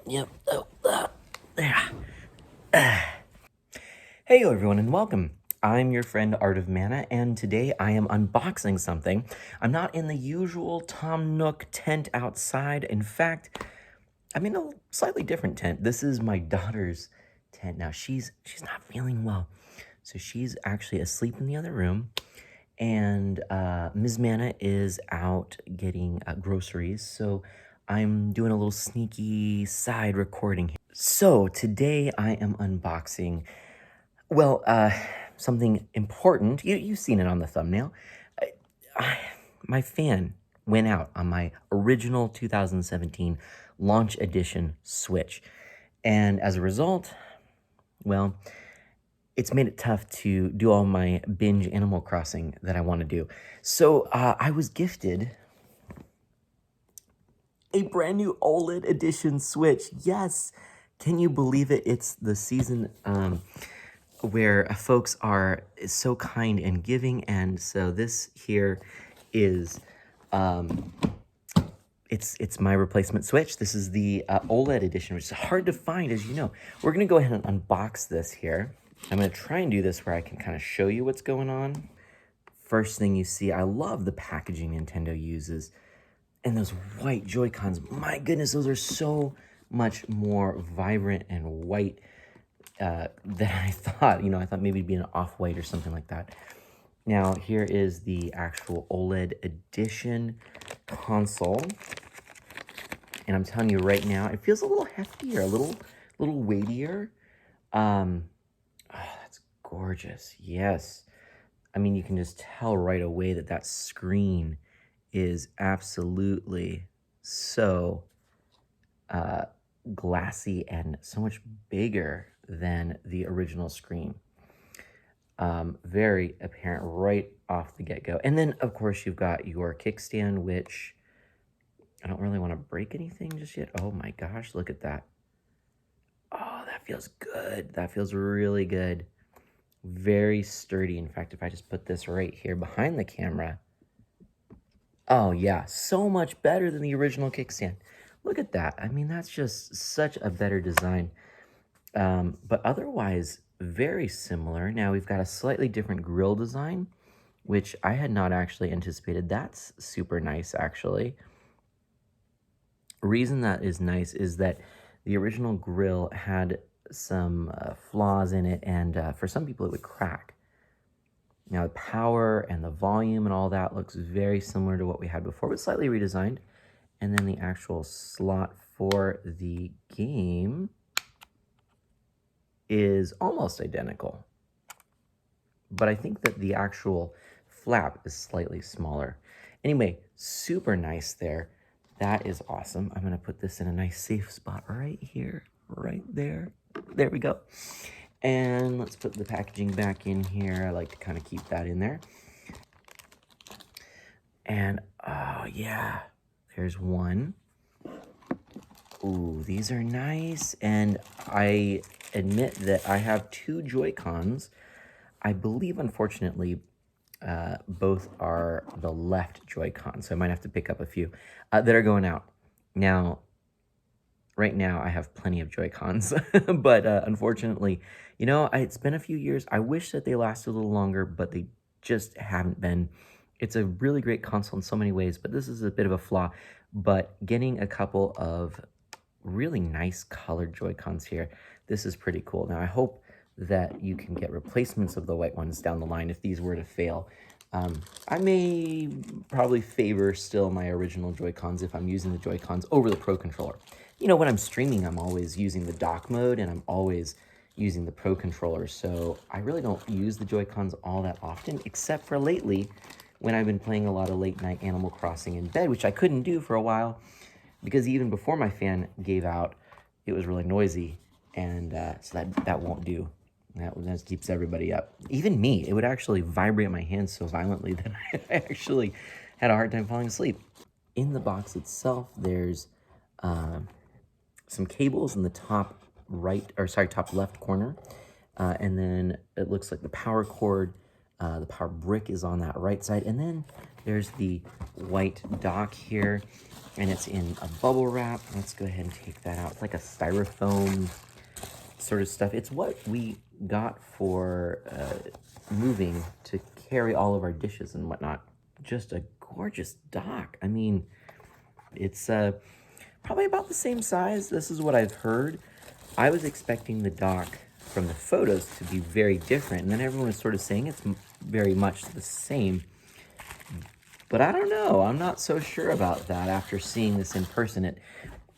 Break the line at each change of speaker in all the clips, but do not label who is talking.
Yep. There. Hey everyone and welcome. I'm your friend Art of Mana, and today I am unboxing something. I'm not in the usual Tom Nook tent outside. In fact, I'm in a slightly different tent. This is my daughter's tent. Now she's not feeling well, so she's actually asleep in the other room. And Ms. Mana is out getting groceries, so I'm doing a little sneaky side recording here. So today I am unboxing, well, something important. You've seen it on the thumbnail. My fan went out on my original 2017 launch edition Switch. And as a result, well, it's made it tough to do all my binge Animal Crossing that I want to do. So I was gifted a brand new OLED edition Switch. Yes, can you believe it? It's the season where folks are so kind and giving, and so this here is it's my replacement Switch. This is the OLED edition, which is hard to find, as you know. We're gonna go ahead and unbox this here. I'm gonna try and do this where I can kind of show you what's going on. First thing you see, I love the packaging Nintendo uses. And those white Joy Cons, my goodness, those are so much more vibrant and white than I thought. You know, I thought maybe it'd be an off-white or something like that. Now, here is the actual OLED edition console. And I'm telling you right now, it feels a little heftier, a little weightier. Oh, that's gorgeous. Yes. I mean, you can just tell right away that that screen is absolutely so glassy and so much bigger than the original screen. Very apparent right off the get-go. And then, of course, you've got your kickstand, which I don't really want to break anything just yet. Oh my gosh, look at that. Oh, that feels good. That feels really good. Very sturdy. In fact, if I just put this right here behind the camera, oh yeah, so much better than the original kickstand. Look at that. I mean, that's just such a better design. But otherwise, very similar. Now we've got a slightly different grill design, which I had not actually anticipated. That's super nice, actually. Reason that is nice is that the original grill had some flaws in it, and for some people it would crack. Now the power and the volume and all that looks very similar to what we had before, but slightly redesigned. And then the actual slot for the game is almost identical. But I think that the actual flap is slightly smaller. Anyway, super nice there. That is awesome. I'm gonna put this in a nice safe spot right here, right there. There we go. And let's put the packaging back in here. I like to kind of keep that in there. And oh yeah, there's one. Ooh, these are nice. And I admit that I have two Joy Cons. I believe, unfortunately, both are the left Joy-Con, so I might have to pick up a few that are going out. Now, right now, I have plenty of Joy-Cons, but unfortunately, you know, it's been a few years. I wish that they lasted a little longer, but they just haven't been. It's a really great console in so many ways, but this is a bit of a flaw. But getting a couple of really nice colored Joy-Cons here, this is pretty cool. Now, I hope that you can get replacements of the white ones down the line if these were to fail. I may probably favor still my original Joy-Cons if I'm using the Joy-Cons over the Pro Controller. You know, when I'm streaming, I'm always using the dock mode, and I'm always using the Pro Controller, so I really don't use the Joy-Cons all that often, except for lately, when I've been playing a lot of late-night Animal Crossing in bed, which I couldn't do for a while, because even before my fan gave out, it was really noisy, and so that won't do. That keeps everybody up. Even me, it would actually vibrate my hands so violently that I actually had a hard time falling asleep. In the box itself, there's some cables in the top right, or sorry, top left corner. And then it looks like the power cord, The power brick is on that right side. And then there's the white dock here, and it's in a bubble wrap. Let's go ahead and take that out. It's like a styrofoam sort of stuff. It's what we got for moving to carry all of our dishes and whatnot. Just a gorgeous dock. I mean, it's probably about the same size. This is what I've heard. I was expecting the dock from the photos to be very different, and then everyone was sort of saying it's very much the same. But I don't know. I'm not so sure about that after seeing this in person.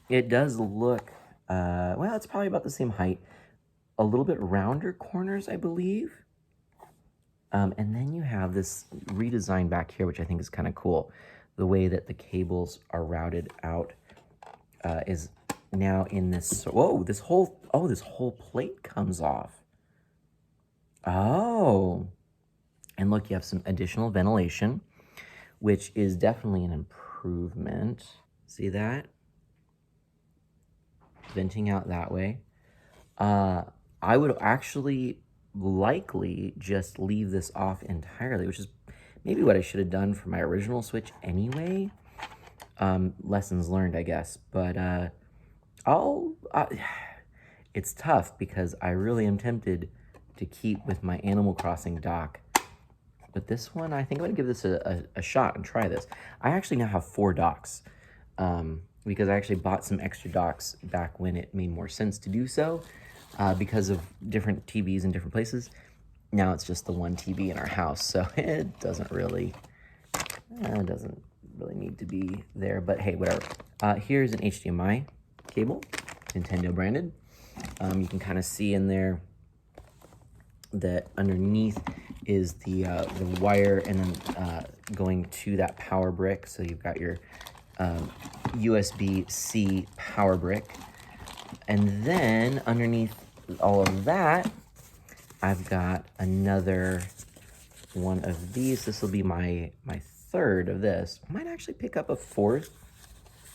It does look, well, it's probably about the same height. A little bit rounder corners, I believe. And then you have this redesign back here, which I think is kind of cool. The way that the cables are routed out is now in this. Whoa, this whole plate comes off. Oh, and look, you have some additional ventilation, which is definitely an improvement. See that? Venting out that way. I would actually likely just leave this off entirely, which is maybe what I should have done for my original Switch anyway. Lessons learned, I guess. But it's tough because I really am tempted to keep with my Animal Crossing dock. But this one, I think I'm going to give this a shot and try this. I actually now have 4 docks because I actually bought some extra docks back when it made more sense to do so because of different TVs in different places. Now it's just the one TV in our house, so it doesn't really need to be there, but hey, whatever. Here's an HDMI cable, Nintendo branded. You can kind of see in there that underneath is the wire, and then going to that power brick. So you've got your USB-C power brick, and then underneath all of that, I've got another one of these. This will be my third of this. I might actually pick up a 4th,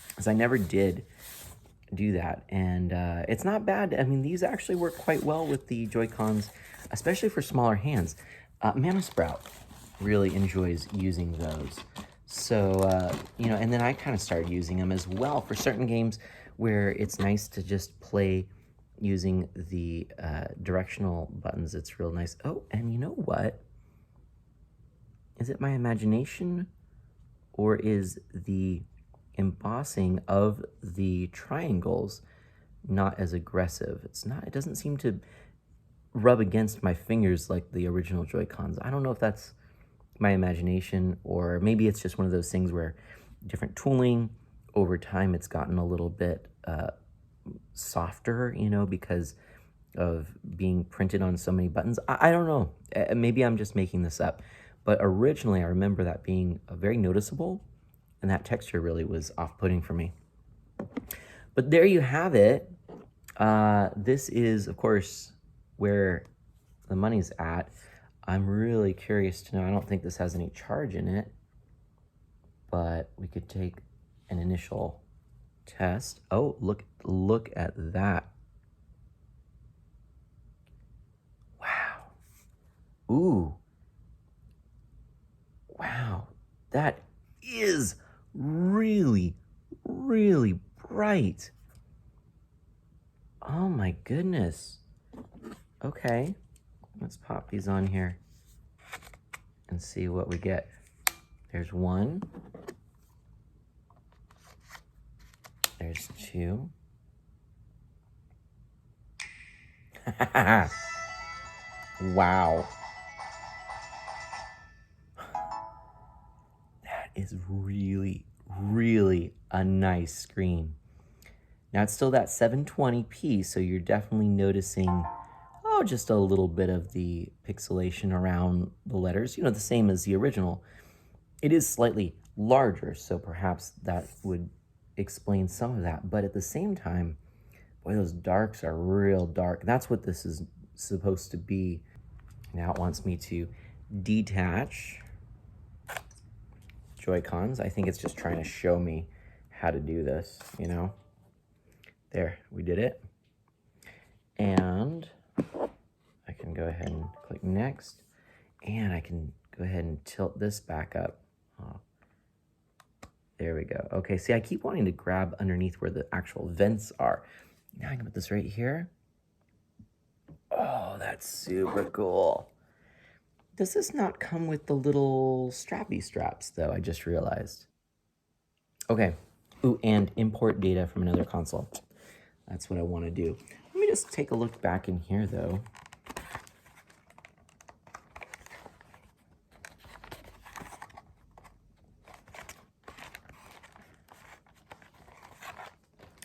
because I never did do that, and it's not bad. I mean, these actually work quite well with the Joy-Cons, especially for smaller hands. Mama Sprout really enjoys using those. So, you know, and then I kind of started using them as well for certain games where it's nice to just play using the directional buttons. It's real nice. Oh, and you know what? Is it my imagination, or is the embossing of the triangles not as aggressive? It's not, it doesn't seem to rub against my fingers like the original Joy-Cons. I don't know if that's my imagination, or maybe it's just one of those things where different tooling over time, it's gotten a little bit softer, you know, because of being printed on so many buttons. I don't know. Maybe I'm just making this up. But originally, I remember that being very noticeable, and that texture really was off-putting for me. But there you have it. This is, of course, where the money's at. I'm really curious to know. I don't think this has any charge in it, but we could take an initial test. Oh, look at that. Wow. Ooh. Wow. That is really, really bright. Oh my goodness. Okay. Let's pop these on here and see what we get. There's 1. There's 2. Wow. That is really, really a nice screen. Now it's still that 720p, so you're definitely noticing, oh, just a little bit of the pixelation around the letters, you know, the same as the original. It is slightly larger, so perhaps that would explain some of that. But at the same time, boy, those darks are real dark. That's what this is supposed to be. Now it wants me to detach Joy-Cons. I think it's just trying to show me how to do this, you know. There, we did it. And I can go ahead and click next. And I can go ahead and tilt this back up. Oh, there we go. Okay, see, I keep wanting to grab underneath where the actual vents are. Now I can put this right here. Oh, that's super cool. Does this not come with the little strappy straps, though? I just realized. Okay. Ooh, and import data from another console. That's what I want to do. Let me just take a look back in here, though.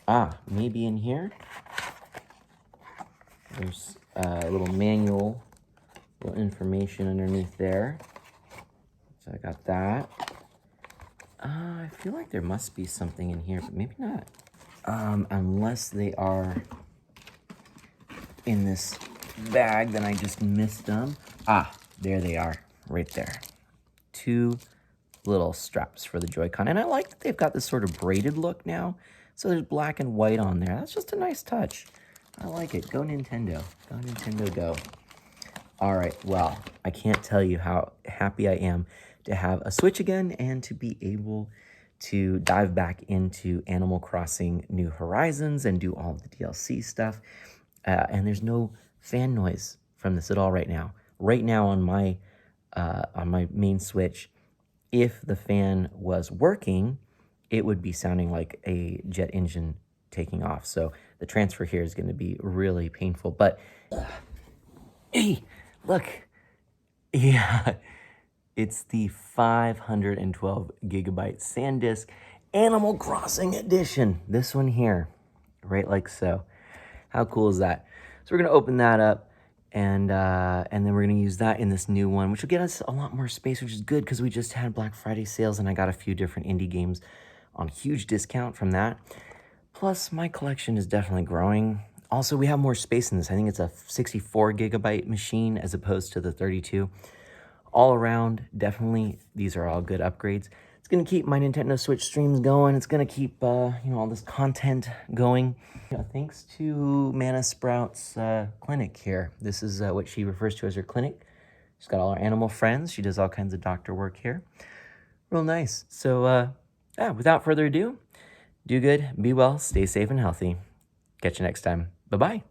Ah, maybe in here. There's a little manual, little information underneath there. So I got that. I feel like there must be something in here, but maybe not. Unless they are in this bag, then I just missed them. Ah, there they are, right there. 2 little straps for the Joy-Con. And I like that they've got this sort of braided look now. So there's black and white on there. That's just a nice touch. I like it. Go Nintendo. Go Nintendo, go. All right, well, I can't tell you how happy I am to have a Switch again and to be able to dive back into Animal Crossing New Horizons and do all of the DLC stuff. And there's no fan noise from this at all right now. Right now on my main Switch, if the fan was working, it would be sounding like a jet engine taking off. So the transfer here is going to be really painful. But hey, look, yeah, it's the 512 gigabyte SanDisk Animal Crossing edition. This one here, right like so. How cool is that? So we're going to open that up. And then we're going to use that in this new one, which will get us a lot more space, which is good because we just had Black Friday sales and I got a few different indie games on huge discount from that. Plus, my collection is definitely growing. Also, we have more space in this. I think it's a 64 gigabyte machine as opposed to the 32. All around, definitely, these are all good upgrades. It's going to keep my Nintendo Switch streams going. It's going to keep, all this content going. Thanks to Mana Sprout's clinic here. This is what she refers to as her clinic. She's got all her animal friends. She does all kinds of doctor work here. Real nice. So, without further ado, do good, be well, stay safe and healthy. Catch you next time. Bye-bye.